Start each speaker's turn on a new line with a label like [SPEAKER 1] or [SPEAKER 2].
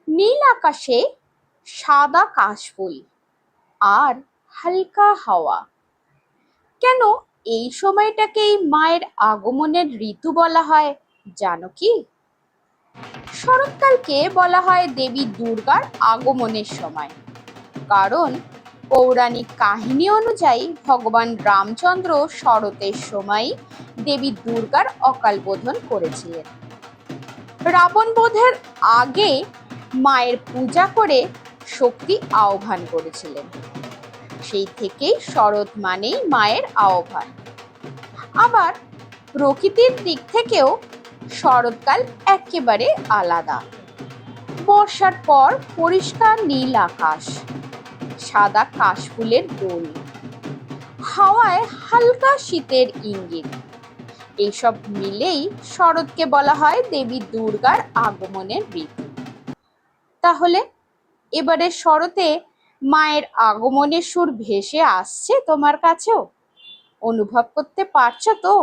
[SPEAKER 1] নীল আকাশে সাদা কাশফুল আর হালকা হাওয়া। কেন এই সময়টাকেই মায়ের আগমনের ঋতু বলা হয় জানো কি? শরৎকালকে বলা হয় দেবী দুর্গার আগমনের সময়, কারণ পৌরাণিক কাহিনী অনুযায়ী ভগবান রামচন্দ্র শরতের সময় দেবী দুর্গার অকাল বোধন করেছিলেন। রাবণ বধের আগে মায়ের পূজা করে শক্তি আহ্বান করেছিলেন। সেই থেকেই শরৎ মানেই মায়ের আহ্বান। আবার প্রকৃতির দিক থেকেও শরৎকাল একেবারে আলাদা। বর্ষার পর পরিষ্কার নীল আকাশ, সাদা কাশফুলের দোল, হাওয়ায় হালকা শীতের ইঙ্গিত, এইসব মিলেই শরৎকে বলা হয় দেবী দুর্গার আগমনের ঋতু। তাহলে এবারে শরতে মায়ের আগমনের সুর ভেসে আসছে তোমার কাছেও? অনুভব করতে পারছো তো?